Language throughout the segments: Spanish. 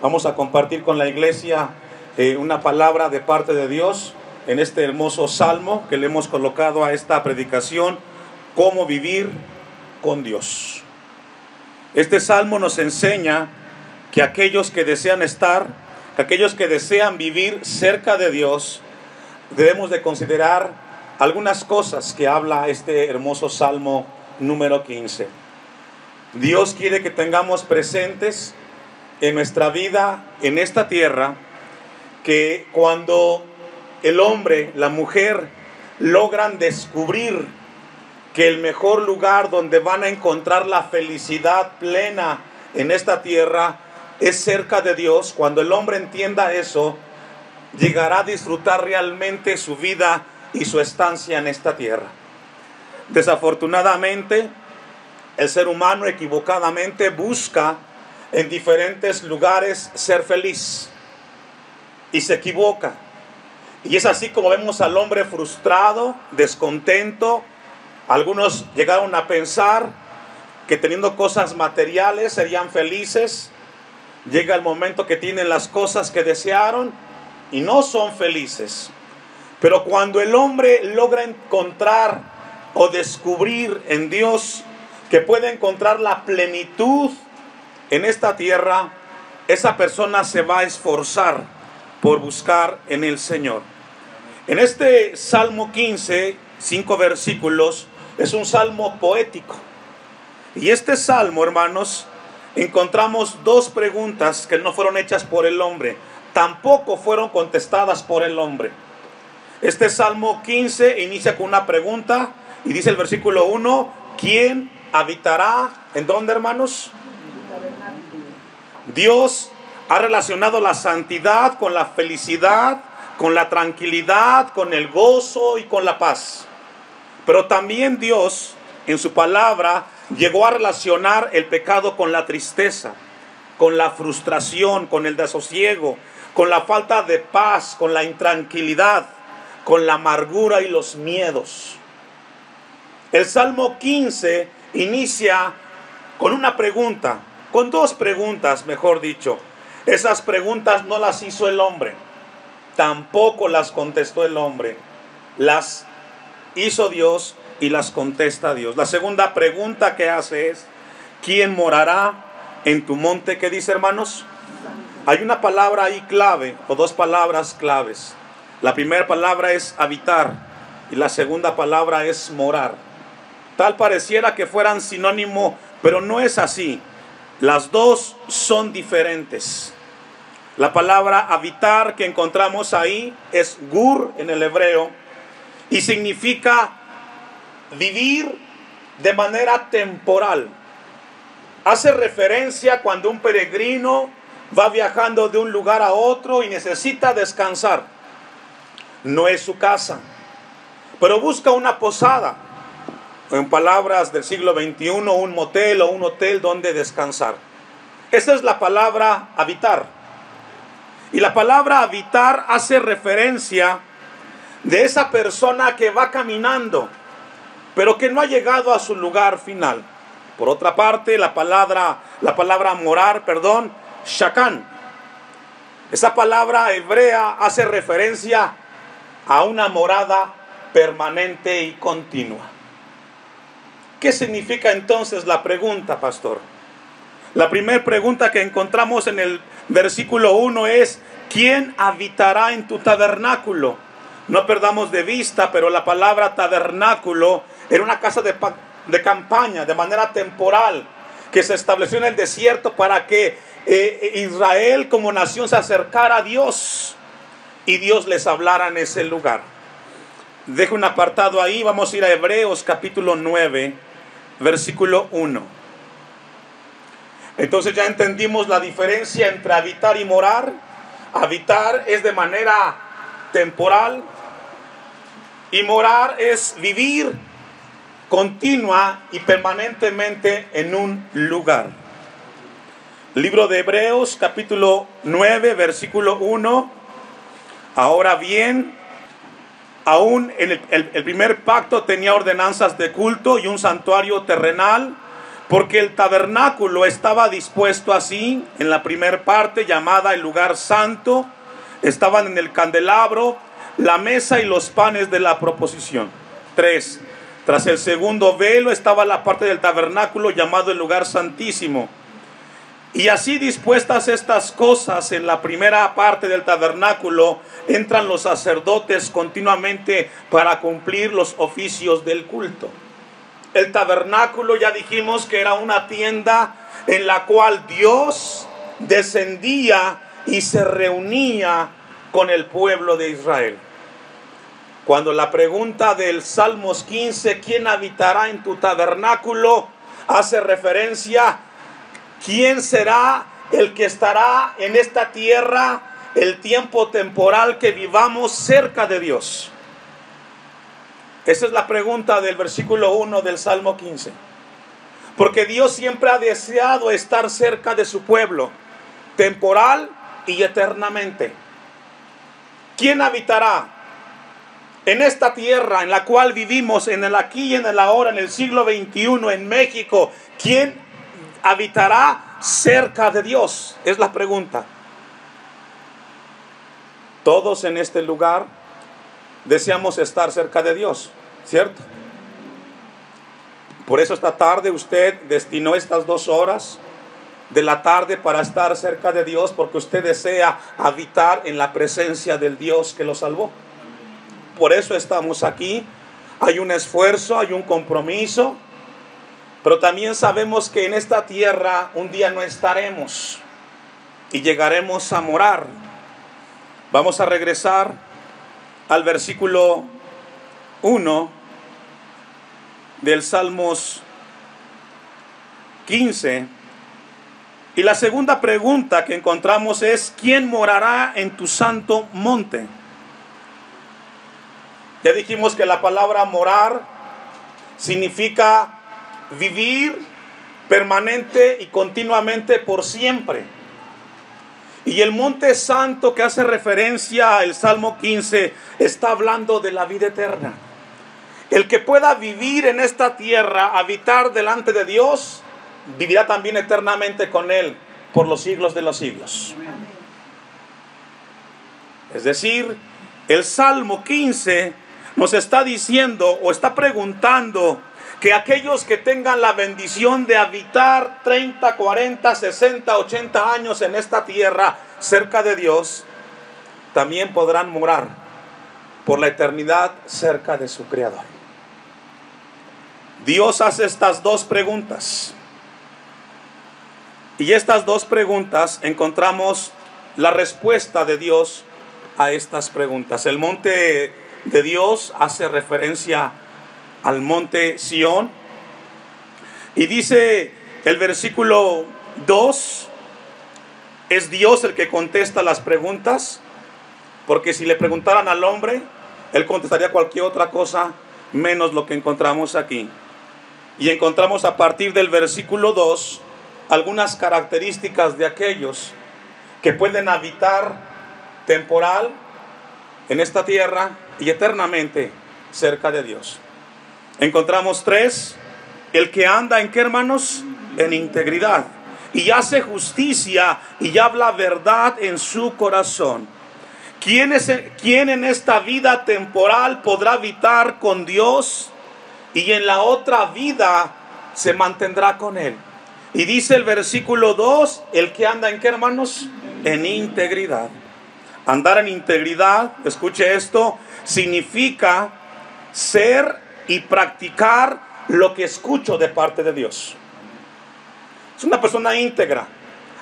Vamos a compartir con la iglesia una palabra de parte de Dios en este hermoso salmo que le hemos colocado a esta predicación: cómo vivir con Dios. Este salmo nos enseña que aquellos que desean vivir cerca de Dios, debemos de considerar algunas cosas que habla este hermoso salmo número 15. Dios quiere que tengamos presentes en nuestra vida, en esta tierra, que cuando el hombre, la mujer, logran descubrir que el mejor lugar donde van a encontrar la felicidad plena en esta tierra es cerca de Dios, cuando el hombre entienda eso, llegará a disfrutar realmente su vida y su estancia en esta tierra. Desafortunadamente, el ser humano equivocadamente busca en diferentes lugares ser feliz y se equivoca. Y es así como vemos al hombre frustrado, descontento. Algunos llegaron a pensar que teniendo cosas materiales serían felices. Llega el momento que tienen las cosas que desearon y no son felices. Pero cuando el hombre logra encontrar o descubrir en Dios que puede encontrar la plenitud en esta tierra, esa persona se va a esforzar por buscar en el Señor. En este Salmo 15, 5 versículos, es un salmo poético. Y este salmo, hermanos, encontramos dos preguntas que no fueron hechas por el hombre, tampoco fueron contestadas por el hombre. Este Salmo 15 inicia con una pregunta y dice el versículo 1, ¿quién habitará en dónde, hermanos? Dios ha relacionado la santidad con la felicidad, con la tranquilidad, con el gozo y con la paz. Pero también Dios, en su palabra, llegó a relacionar el pecado con la tristeza, con la frustración, con el desasosiego, con la falta de paz, con la intranquilidad, con la amargura y los miedos. El Salmo 15 inicia con una pregunta, con dos preguntas, mejor dicho. Esas preguntas no las hizo el hombre, tampoco las contestó el hombre. Las hizo Dios y las contesta Dios. La segunda pregunta que hace es, ¿quién morará en tu monte? ¿Qué dice, hermanos? Hay una palabra ahí clave, o dos palabras claves. La primera palabra es habitar y la segunda palabra es morar. Tal pareciera que fueran sinónimo, pero no es así. Las dos son diferentes. La palabra habitar que encontramos ahí es gur en el hebreo y significa vivir de manera temporal. Hace referencia cuando un peregrino va viajando de un lugar a otro y necesita descansar. No es su casa, pero busca una posada. En palabras del siglo XXI, un motel o un hotel donde descansar. Esa es la palabra habitar. Y la palabra habitar hace referencia de esa persona que va caminando, pero que no ha llegado a su lugar final. Por otra parte, la palabra morar, shakan. Esa palabra hebrea hace referencia a una morada permanente y continua. ¿Qué significa entonces la pregunta, pastor? La primera pregunta que encontramos en el versículo 1 es, ¿quién habitará en tu tabernáculo? No perdamos de vista, pero la palabra tabernáculo era una casa de campaña, de manera temporal, que se estableció en el desierto para que Israel como nación se acercara a Dios y Dios les hablara en ese lugar. Dejo un apartado ahí, vamos a ir a Hebreos capítulo 9, versículo 1. Entonces ya entendimos la diferencia entre habitar y morar. Habitar es de manera temporal y morar es vivir continua y permanentemente en un lugar. Libro de Hebreos capítulo 9, versículo 1. Ahora bien, aún el primer pacto tenía ordenanzas de culto y un santuario terrenal, Porque el tabernáculo estaba dispuesto así, en la primera parte llamada el lugar santo, estaban en el candelabro, la mesa y los panes de la proposición. 3. Tras el segundo velo estaba la parte del tabernáculo llamado el lugar santísimo. Y así dispuestas estas cosas en la primera parte del tabernáculo, entran los sacerdotes continuamente para cumplir los oficios del culto. El tabernáculo, ya dijimos que era una tienda en la cual Dios descendía y se reunía con el pueblo de Israel. Cuando la pregunta del Salmos 15, ¿quién habitará en tu tabernáculo?, hace referencia, ¿quién será el que estará en esta tierra el tiempo temporal que vivamos cerca de Dios? Esa es la pregunta del versículo 1 del Salmo 15. Porque Dios siempre ha deseado estar cerca de su pueblo, temporal y eternamente. ¿Quién habitará en esta tierra en la cual vivimos, en el aquí y en el ahora, en el siglo XXI, en México? ¿Quién habitará cerca de Dios? Es la pregunta. Todos en este lugar deseamos estar cerca de Dios, ¿cierto? Por eso esta tarde usted destinó estas 2 horas de la tarde para estar cerca de Dios, porque usted desea habitar en la presencia del Dios que lo salvó. Por eso estamos aquí. Hay un esfuerzo, hay un compromiso, pero también sabemos que en esta tierra un día no estaremos y llegaremos a morar. Vamos a regresar al versículo 1 del Salmos 15. Y la segunda pregunta que encontramos es: ¿quién morará en tu santo monte? Ya dijimos que la palabra morar significa vivir permanente y continuamente por siempre. Y el monte santo que hace referencia al Salmo 15 está hablando de la vida eterna. El que pueda vivir en esta tierra, habitar delante de Dios, vivirá también eternamente con Él por los siglos de los siglos. Es decir, el Salmo 15 nos está diciendo o está preguntando que aquellos que tengan la bendición de habitar 30, 40, 60, 80 años en esta tierra cerca de Dios, también podrán morar por la eternidad cerca de su Creador. Dios hace estas 2 preguntas. Y estas 2 preguntas encontramos la respuesta de Dios a estas preguntas. El monte de Dios hace referencia al monte Sión. Y dice el versículo 2, es Dios el que contesta las preguntas, porque si le preguntaran al hombre, él contestaría cualquier otra cosa menos lo que encontramos aquí. Y encontramos a partir del versículo 2 algunas características de aquellos que pueden habitar temporal en esta tierra y eternamente cerca de Dios. Encontramos 3, el que anda en ¿qué, hermanos? En integridad, y hace justicia y habla verdad en su corazón. ¿Quién en esta vida temporal podrá habitar con Dios y en la otra vida se mantendrá con Él? Y dice el versículo 2, el que anda en ¿qué, hermanos? En integridad. Andar en integridad, escuche esto, significa ser y practicar lo que escucho de parte de Dios. Es una persona íntegra.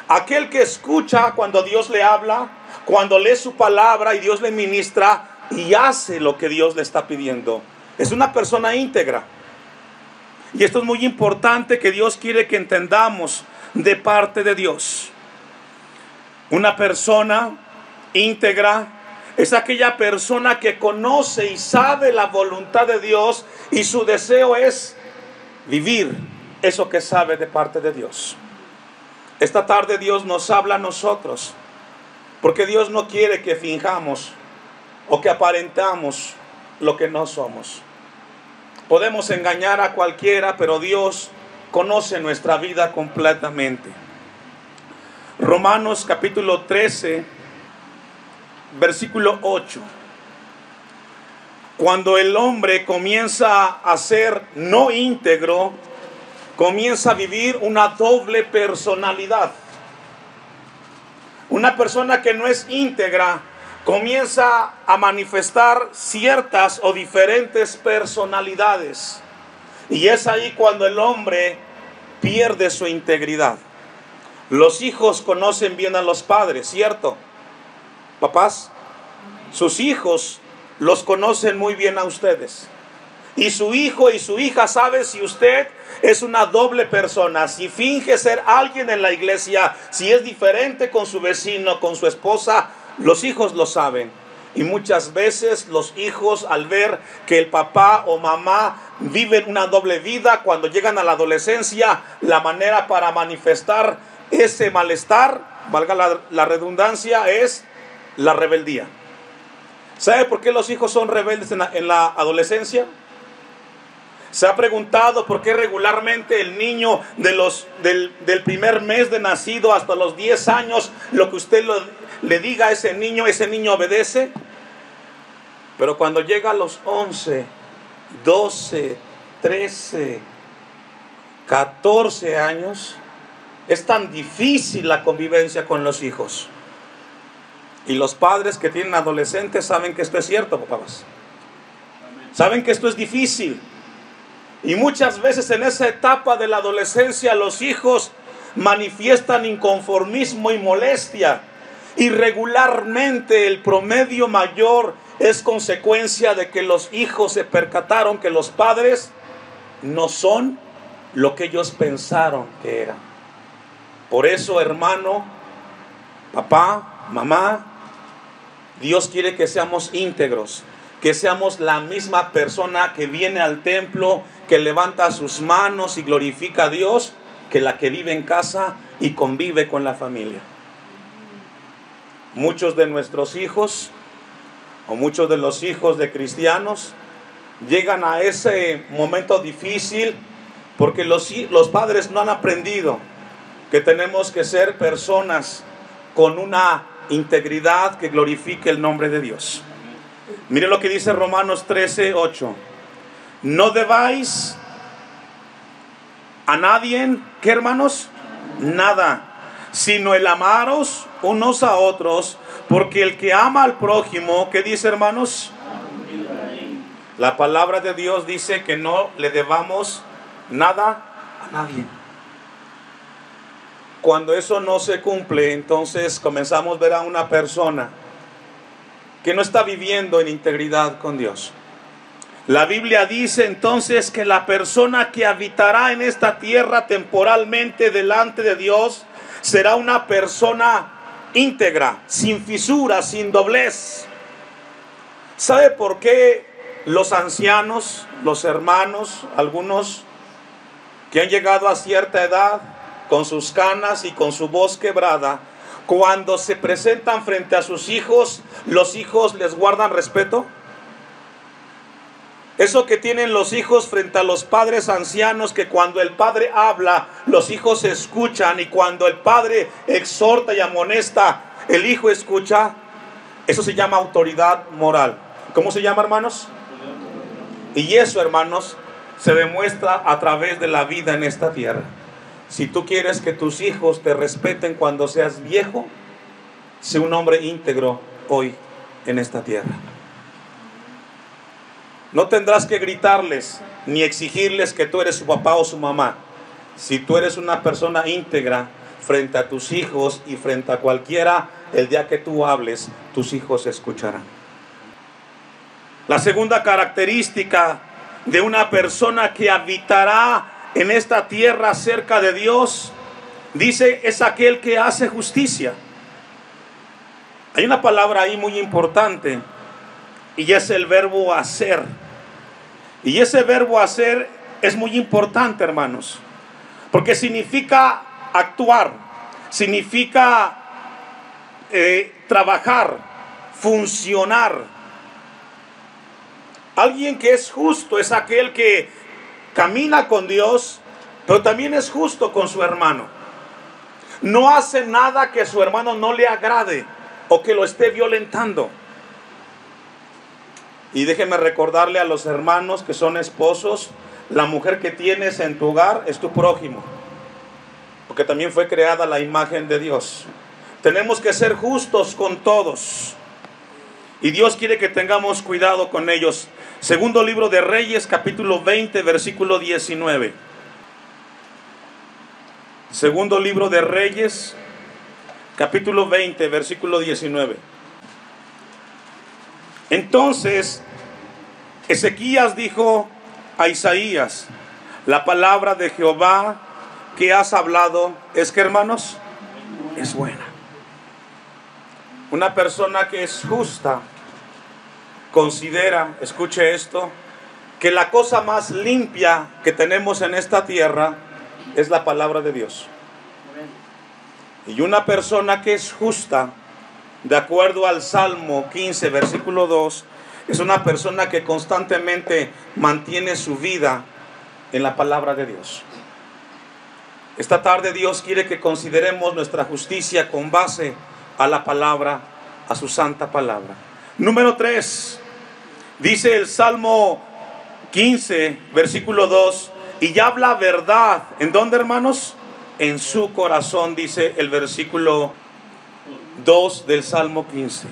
Aquel que escucha cuando Dios le habla, cuando lee su palabra y Dios le ministra y hace lo que Dios le está pidiendo. Es una persona íntegra. Y esto es muy importante, que Dios quiere que entendamos de parte de Dios. Una persona íntegra es aquella persona que conoce y sabe la voluntad de Dios y su deseo es vivir eso que sabe de parte de Dios. Esta tarde Dios nos habla a nosotros, porque Dios no quiere que finjamos o que aparentamos lo que no somos. Podemos engañar a cualquiera, pero Dios conoce nuestra vida completamente. Romanos capítulo 13, versículo 8. Cuando el hombre comienza a ser no íntegro, comienza a vivir una doble personalidad. Una persona que no es íntegra comienza a manifestar ciertas o diferentes personalidades. Y es ahí cuando el hombre pierde su integridad. Los hijos conocen bien a los padres, ¿cierto? Papás, sus hijos los conocen muy bien a ustedes. Y su hijo y su hija sabe si usted es una doble persona, si finge ser alguien en la iglesia, si es diferente con su vecino, con su esposa. Los hijos lo saben. Y muchas veces los hijos, al ver que el papá o mamá viven una doble vida, cuando llegan a la adolescencia, la manera para manifestar ese malestar, valga la redundancia, es la rebeldía. ¿Sabe por qué los hijos son rebeldes en la adolescencia? ¿Se ha preguntado por qué regularmente el niño del primer mes de nacido hasta los 10 años, lo que usted le diga a ese niño obedece? Pero cuando llega a los 11, 12, 13, 14 años, es tan difícil la convivencia con los hijos. Y los padres que tienen adolescentes saben que esto es cierto, papás. Saben que esto es difícil. Y muchas veces en esa etapa de la adolescencia los hijos manifiestan inconformismo y molestia. Y regularmente el promedio mayor es consecuencia de que los hijos se percataron que los padres no son lo que ellos pensaron que eran. Por eso, hermano, papá, mamá, Dios quiere que seamos íntegros, que seamos la misma persona que viene al templo, que levanta sus manos y glorifica a Dios, que la que vive en casa y convive con la familia. Muchos de nuestros hijos, o muchos de los hijos de cristianos, llegan a ese momento difícil porque los padres no han aprendido que tenemos que ser personas con una integridad que glorifique el nombre de Dios. Mire lo que dice Romanos 13, 8. No debáis a nadie, ¿qué, hermanos? Nada, sino el amaros unos a otros, porque el que ama al prójimo, ¿qué dice, hermanos? La palabra de Dios dice que no le debamos nada a nadie. Cuando eso no se cumple, entonces comenzamos a ver a una persona que no está viviendo en integridad con Dios. La Biblia dice entonces que la persona que habitará en esta tierra temporalmente delante de Dios será una persona íntegra, sin fisuras, sin doblez. ¿Sabe por qué los ancianos, los hermanos, algunos que han llegado a cierta edad, con sus canas y con su voz quebrada, cuando se presentan frente a sus hijos, los hijos les guardan respeto? Eso que tienen los hijos frente a los padres ancianos, que cuando el padre habla, los hijos escuchan, y cuando el padre exhorta y amonesta, el hijo escucha. Eso se llama autoridad moral. ¿Cómo se llama, hermanos? Y eso, hermanos, se demuestra a través de la vida en esta tierra. Si tú quieres que tus hijos te respeten cuando seas viejo, sé un hombre íntegro hoy en esta tierra. No tendrás que gritarles ni exigirles que tú eres su papá o su mamá. Si tú eres una persona íntegra frente a tus hijos y frente a cualquiera, el día que tú hables, tus hijos escucharán. La segunda característica de una persona que habitará en esta tierra cerca de Dios, dice, es aquel que hace justicia. Hay una palabra ahí muy importante, y es el verbo hacer. Y ese verbo hacer es muy importante, hermanos, porque significa actuar, significa trabajar, funcionar. Alguien que es justo es aquel que camina con Dios, pero también es justo con su hermano. No hace nada que su hermano no le agrade o que lo esté violentando. Y déjeme recordarle a los hermanos que son esposos, la mujer que tienes en tu hogar es tu prójimo, porque también fue creada a la imagen de Dios. Tenemos que ser justos con todos, y Dios quiere que tengamos cuidado con ellos. Segundo libro de Reyes, capítulo 20, versículo 19. Segundo libro de Reyes, capítulo 20, versículo 19. Entonces Ezequías dijo a Isaías: la palabra de Jehová que has hablado es que, hermanos, es buena. Una persona que es justa considera, escuche esto, que la cosa más limpia que tenemos en esta tierra es la palabra de Dios. Y una persona que es justa, de acuerdo al Salmo 15, versículo 2, es una persona que constantemente mantiene su vida en la palabra de Dios. Esta tarde Dios quiere que consideremos nuestra justicia con base a la palabra, a su santa palabra. Número 3, dice el Salmo 15, versículo 2, y ya habla verdad. ¿En dónde, hermanos? En su corazón, dice el versículo 2 del Salmo 15.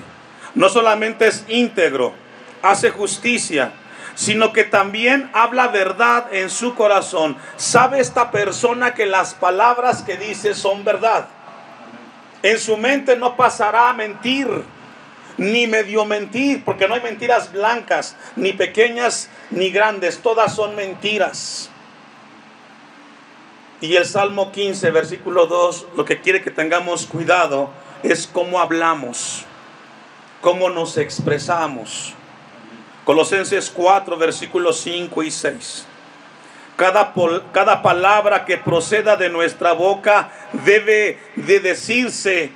No solamente es íntegro, hace justicia, sino que también habla verdad en su corazón. ¿Sabe esta persona que las palabras que dice son verdad? En su mente no pasará a mentir, ni medio mentir, porque no hay mentiras blancas, ni pequeñas, ni grandes, todas son mentiras. Y el Salmo 15, versículo 2, lo que quiere que tengamos cuidado es cómo hablamos, cómo nos expresamos. Colosenses 4, versículos 5 y 6. Cada palabra que proceda de nuestra boca debe de decirse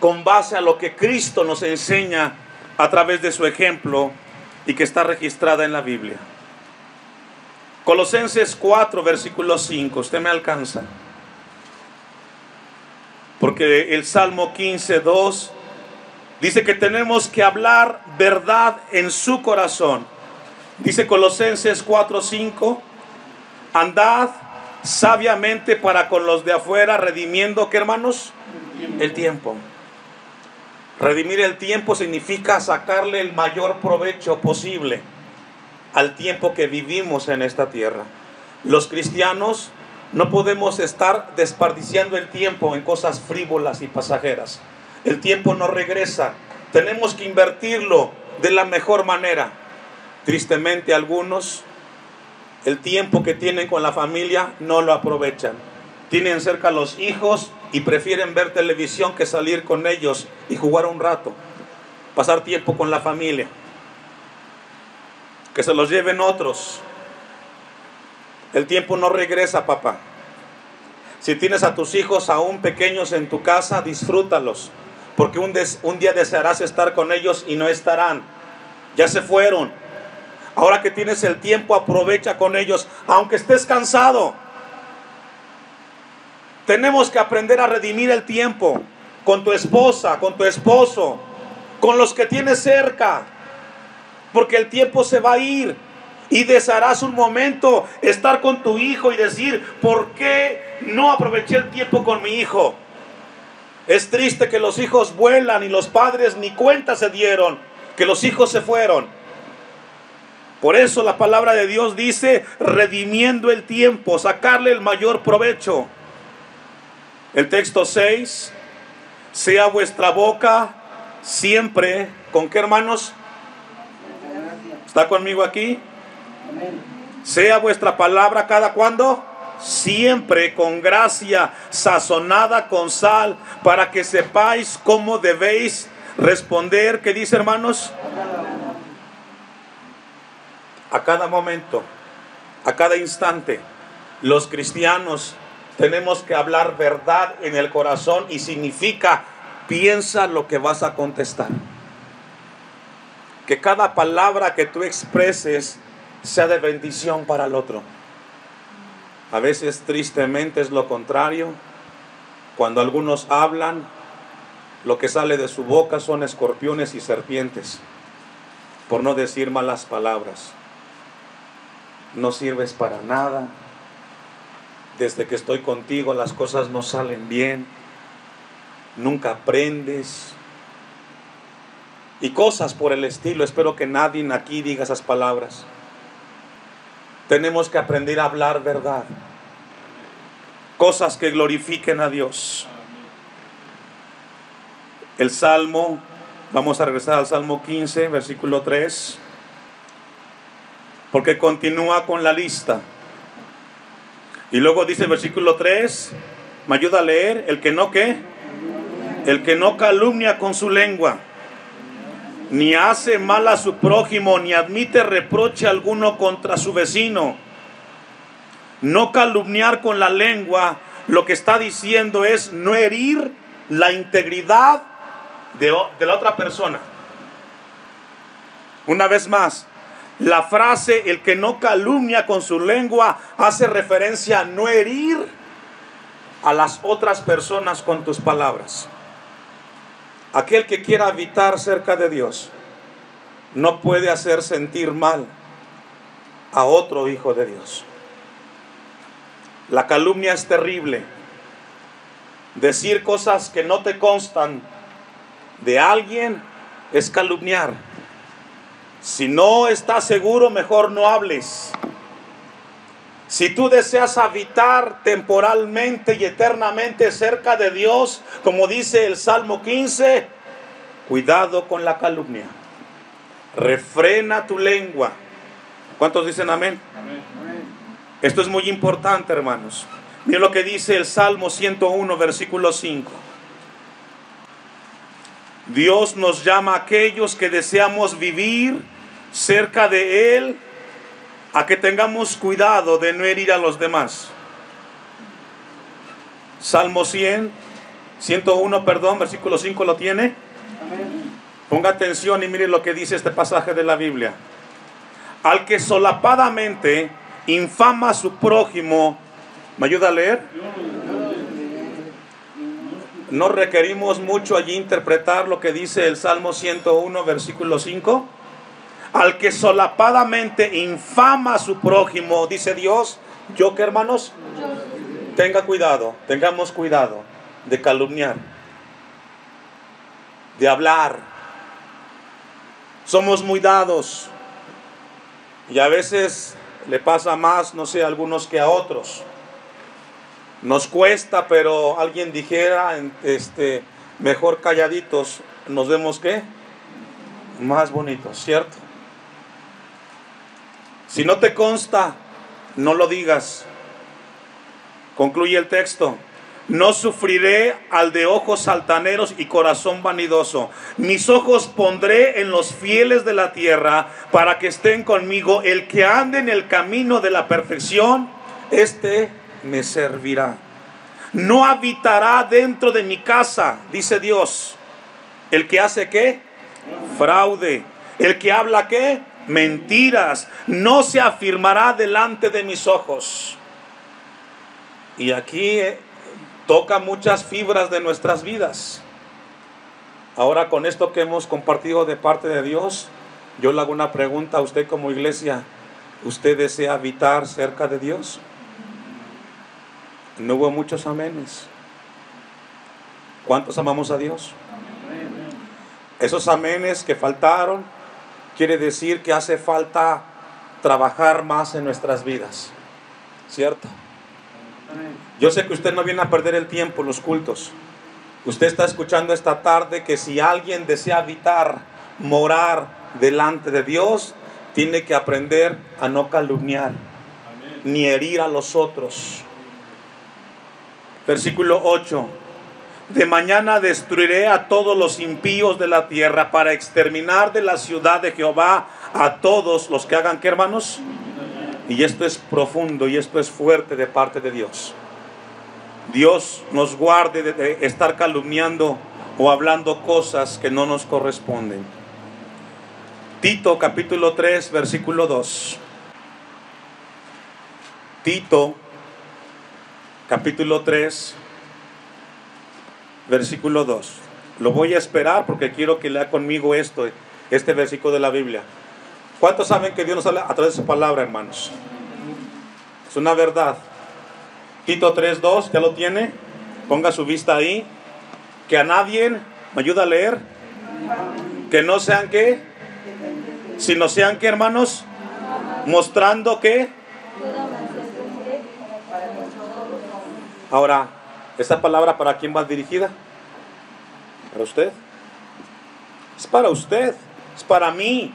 con base a lo que Cristo nos enseña a través de su ejemplo y que está registrada en la Biblia. Colosenses 4, versículo 5. Usted me alcanza. Porque el Salmo 15, 2 dice que tenemos que hablar verdad en su corazón. Dice Colosenses 4, 5. Andad sabiamente para con los de afuera, redimiendo, ¿qué, hermanos? El tiempo. Redimir el tiempo significa sacarle el mayor provecho posible al tiempo que vivimos en esta tierra. Los cristianos no podemos estar desperdiciando el tiempo en cosas frívolas y pasajeras. El tiempo no regresa. Tenemos que invertirlo de la mejor manera. Tristemente, algunos, el tiempo que tienen con la familia no lo aprovechan. Tienen cerca a los hijos y prefieren ver televisión que salir con ellos y jugar un rato, pasar tiempo con la familia. Que se los lleven otros. El tiempo no regresa, papá. Si tienes a tus hijos aún pequeños en tu casa, disfrútalos, porque un día desearás estar con ellos y no estarán. Ya se fueron. Ahora que tienes el tiempo, aprovecha con ellos, aunque estés cansado. Tenemos que aprender a redimir el tiempo con tu esposa, con tu esposo, con los que tienes cerca, porque el tiempo se va a ir y desearás un momento estar con tu hijo y decir: ¿por qué no aproveché el tiempo con mi hijo? Es triste que los hijos vuelan y los padres ni cuenta se dieron que los hijos se fueron. Por eso la palabra de Dios dice: redimiendo el tiempo, sacarle el mayor provecho. El texto 6, sea vuestra boca siempre, ¿con qué, hermanos? ¿Está conmigo aquí? Sea vuestra palabra cada cuando, siempre con gracia, sazonada con sal, para que sepáis cómo debéis responder. ¿Qué dice, hermanos? A cada momento, a cada instante, los cristianos tenemos que hablar verdad en el corazón, y significa: piensa lo que vas a contestar. Que cada palabra que tú expreses sea de bendición para el otro. A veces tristemente es lo contrario. Cuando algunos hablan, lo que sale de su boca son escorpiones y serpientes, por no decir malas palabras. No sirves para nada. Desde que estoy contigo las cosas no salen bien. Nunca aprendes. Y cosas por el estilo. Espero que nadie aquí diga esas palabras. Tenemos que aprender a hablar verdad. Cosas que glorifiquen a Dios. El Salmo, vamos a regresar al Salmo 15, versículo 3. Porque continúa con la lista. Y luego dice el versículo 3, ¿me ayuda a leer? El que no, ¿qué? El que no calumnia con su lengua, ni hace mal a su prójimo, ni admite reproche alguno contra su vecino. No calumniar con la lengua, lo que está diciendo es no herir la integridad de la otra persona. Una vez más, la frase el que no calumnia con su lengua hace referencia a no herir a las otras personas con tus palabras. Aquel que quiera habitar cerca de Dios no puede hacer sentir mal a otro hijo de Dios. La calumnia es terrible. Decir cosas que no te constan de alguien es calumniar. Si no estás seguro, mejor no hables. Si tú deseas habitar temporalmente y eternamente cerca de Dios, como dice el Salmo 15, cuidado con la calumnia. Refrena tu lengua. ¿Cuántos dicen amén? Amén. Esto es muy importante, hermanos. Miren lo que dice el Salmo 101, versículo 5. Dios nos llama a aquellos que deseamos vivir cerca de Él, a que tengamos cuidado de no herir a los demás. Salmo 101, versículo 5, ¿lo tiene? Ponga atención y mire lo que dice este pasaje de la Biblia. Al que solapadamente infama a su prójimo, ¿me ayuda a leer? No requerimos mucho allí interpretar lo que dice el Salmo 101, versículo 5. Al que solapadamente infama a su prójimo, dice Dios, ¿yo qué, hermanos? Tengamos cuidado de calumniar, de hablar. Somos muy dados y a veces le pasa más, no sé, a algunos que a otros. Nos cuesta, pero alguien dijera, mejor calladitos, nos vemos ¿qué? Más bonitos, ¿cierto? Si no te consta, no lo digas. Concluye el texto. No sufriré al de ojos altaneros y corazón vanidoso. Mis ojos pondré en los fieles de la tierra para que estén conmigo. El que ande en el camino de la perfección, este me servirá. No habitará dentro de mi casa, dice Dios, el que hace ¿qué? Fraude. El que habla ¿qué? Mentiras. No se afirmará delante de mis ojos. Y aquí toca muchas fibras de nuestras vidas. Ahora, con esto que hemos compartido de parte de Dios, yo le hago una pregunta a usted como iglesia. ¿Usted desea habitar cerca de Dios? No hubo muchos amenes. ¿Cuántos amamos a Dios? Esos amenes que faltaron quiere decir que hace falta trabajar más en nuestras vidas, ¿cierto? Yo sé que usted no viene a perder el tiempo en los cultos. Usted está escuchando esta tarde que si alguien desea habitar, morar delante de Dios, tiene que aprender a no calumniar, ni herir a los otros. Versículo 8. De mañana destruiré a todos los impíos de la tierra para exterminar de la ciudad de Jehová a todos los que hagan, ¿qué, hermanos? Y esto es profundo y esto es fuerte de parte de Dios. Dios nos guarde de estar calumniando o hablando cosas que no nos corresponden. Tito capítulo 3 versículo 2. Tito capítulo 3, versículo 2. Lo voy a esperar porque quiero que lea conmigo este versículo de la Biblia. ¿Cuántos saben que Dios nos habla a través de su palabra, hermanos? Es una verdad. Tito 3:2, ¿ya lo tiene? Ponga su vista ahí. Que a nadie, ¿me ayuda a leer? Que no sean ¿qué? Sino sean ¿qué, hermanos? Mostrando ¿qué? Ahora, ¿esta palabra para quién va dirigida? ¿Para usted? Es para usted, es para mí.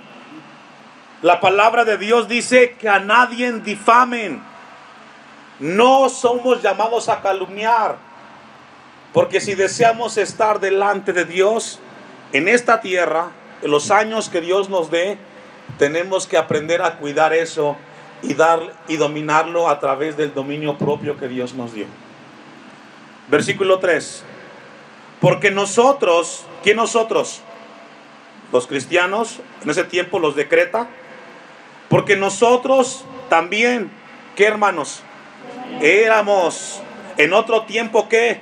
La palabra de Dios dice que a nadie difamen. No somos llamados a calumniar, porque si deseamos estar delante de Dios en esta tierra, en los años que Dios nos dé, tenemos que aprender a cuidar eso y dominarlo a través del dominio propio que Dios nos dio. Versículo 3. Porque nosotros, ¿quién nosotros? Los cristianos, en ese tiempo los decreta. Porque nosotros también, ¿qué, hermanos? Éramos en otro tiempo ¿qué?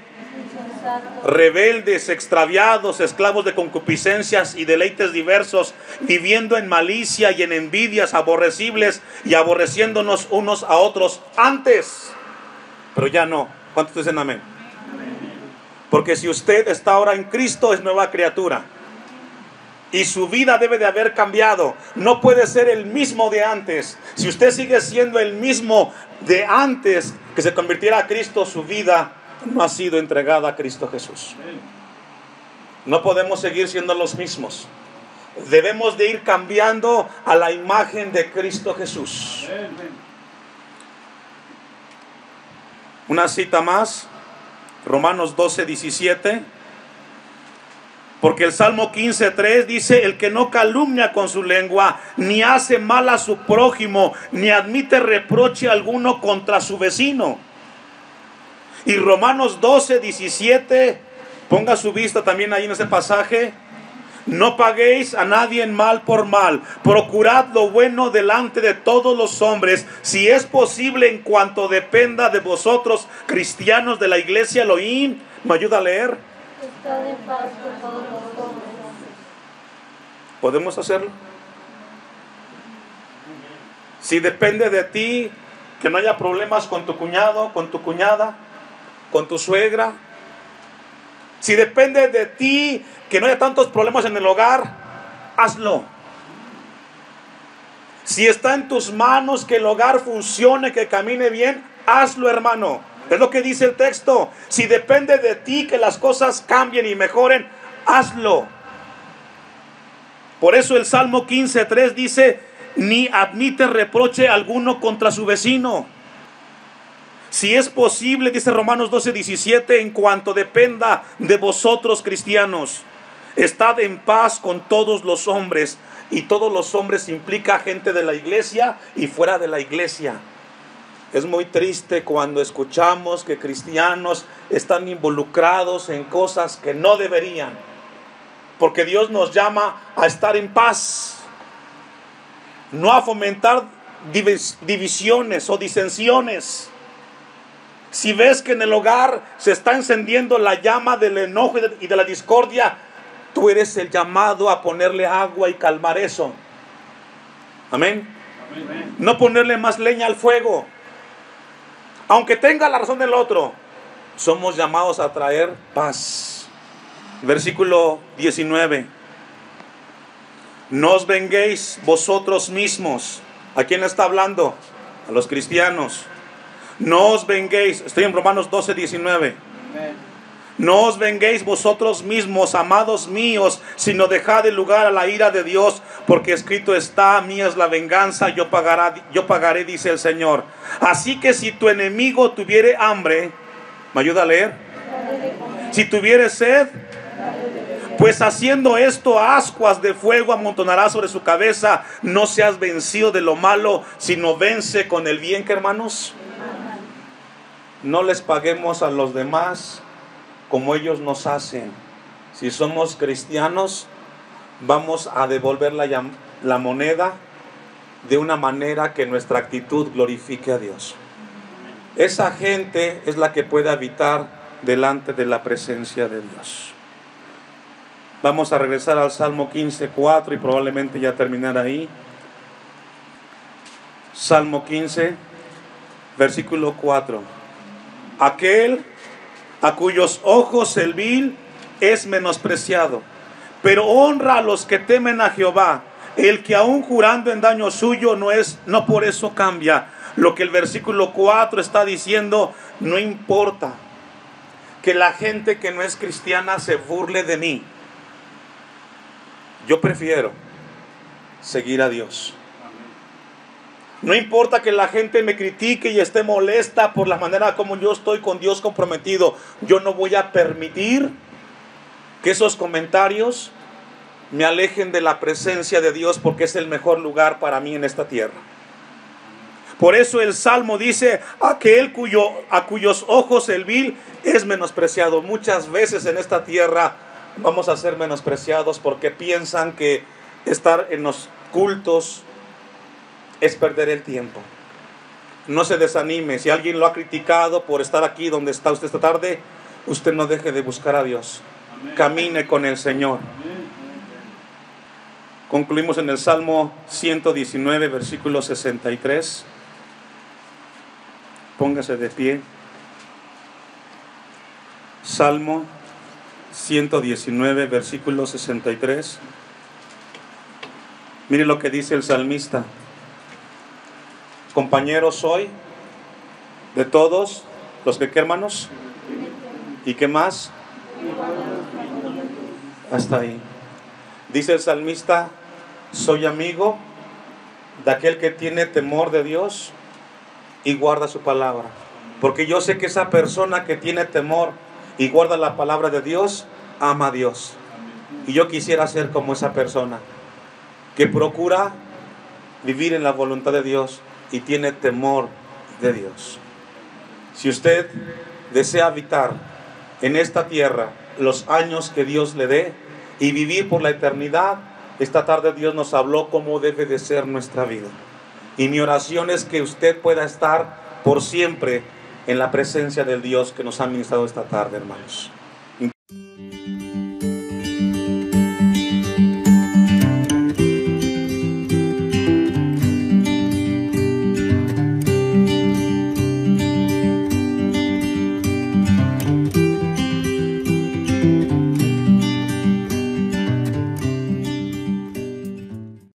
Rebeldes, extraviados, esclavos de concupiscencias y deleites diversos, viviendo en malicia y en envidias aborrecibles y aborreciéndonos unos a otros antes. Pero ya no. ¿Cuántos dicen amén? Porque si usted está ahora en Cristo, es nueva criatura. Y su vida debe de haber cambiado. No puede ser el mismo de antes. Si usted sigue siendo el mismo de antes que se convirtiera a Cristo, su vida no ha sido entregada a Cristo Jesús. No podemos seguir siendo los mismos. Debemos de ir cambiando a la imagen de Cristo Jesús. Una cita más. Romanos 12:17. Porque el Salmo 15:3 dice: el que no calumnia con su lengua, ni hace mal a su prójimo, ni admite reproche alguno contra su vecino. Y Romanos 12:17, ponga su vista también ahí en ese pasaje: no paguéis a nadie mal por mal, procurad lo bueno delante de todos los hombres, si es posible en cuanto dependa de vosotros, cristianos de la iglesia Elohim. ¿Me ayuda a leer? Estad en paz con todos los hombres. ¿Podemos hacerlo? Si depende de ti, que no haya problemas con tu cuñado, con tu cuñada, con tu suegra. Si depende de ti, que no haya tantos problemas en el hogar, hazlo. Si está en tus manos que el hogar funcione, que camine bien, hazlo, hermano. Es lo que dice el texto. Si depende de ti que las cosas cambien y mejoren, hazlo. Por eso el Salmo 15:3 dice: ni admite reproche alguno contra su vecino. Si es posible, dice Romanos 12:17, en cuanto dependa de vosotros, cristianos, estad en paz con todos los hombres. Y todos los hombres implica gente de la iglesia y fuera de la iglesia. Es muy triste cuando escuchamos que cristianos están involucrados en cosas que no deberían. Porque Dios nos llama a estar en paz, no a fomentar divisiones o disensiones. Si ves que en el hogar se está encendiendo la llama del enojo y de la discordia, tú eres el llamado a ponerle agua y calmar eso. Amén. Amén. No ponerle más leña al fuego. Aunque tenga la razón del otro, somos llamados a traer paz. Versículo 19. No os venguéis vosotros mismos. ¿A quién le está hablando? A los cristianos. No os venguéis. Estoy en Romanos 12:19. No os venguéis vosotros mismos, amados míos, sino dejad el lugar a la ira de Dios, porque escrito está: mía es la venganza, yo pagaré, dice el Señor. Así que si tu enemigo tuviere hambre, ¿me ayuda a leer? Si tuviere sed, pues haciendo esto, ascuas de fuego amontonará sobre su cabeza. No seas vencido de lo malo, sino vence con el bien. ¿Qué, hermanos? No les paguemos a los demás como ellos nos hacen. Si somos cristianos, vamos a devolver la moneda de una manera que nuestra actitud glorifique a Dios. esa gente es la que puede habitar delante de la presencia de Dios. Vamos a regresar al Salmo 15:4 y probablemente ya terminar ahí. Salmo 15, versículo 4. Aquel a cuyos ojos el vil es menospreciado, pero honra a los que temen a Jehová. El que aún jurando en daño suyo no por eso cambia. Lo que el versículo 4 está diciendo, no importa que la gente que no es cristiana se burle de mí. Yo prefiero seguir a Dios. No importa que la gente me critique y esté molesta por la manera como yo estoy con Dios comprometido. Yo no voy a permitir que esos comentarios me alejen de la presencia de Dios, porque es el mejor lugar para mí en esta tierra. Por eso el Salmo dice, aquel a cuyos ojos el vil es menospreciado. Muchas veces en esta tierra vamos a ser menospreciados porque piensan que estar en los cultos es perder el tiempo. No se desanime. Si alguien lo ha criticado por estar aquí donde está usted esta tarde, usted no deje de buscar a Dios. Amén. Camine con el Señor. Amén. Concluimos en el Salmo 119, versículo 63. Póngase de pie. Salmo 119, versículo 63. Mire lo que dice el salmista. Compañero soy de todos los que, ¿qué, hermanos? ¿Y qué más? Hasta ahí. Dice el salmista, soy amigo de aquel que tiene temor de Dios y guarda su palabra. Porque yo sé que esa persona que tiene temor y guarda la palabra de Dios, ama a Dios. Y yo quisiera ser como esa persona, que procura vivir en la voluntad de Dios y tiene temor de Dios. Si usted desea habitar en esta tierra los años que Dios le dé y vivir por la eternidad, esta tarde Dios nos habló cómo debe de ser nuestra vida. Y mi oración es que usted pueda estar por siempre en la presencia del Dios que nos ha ministrado esta tarde, hermanos.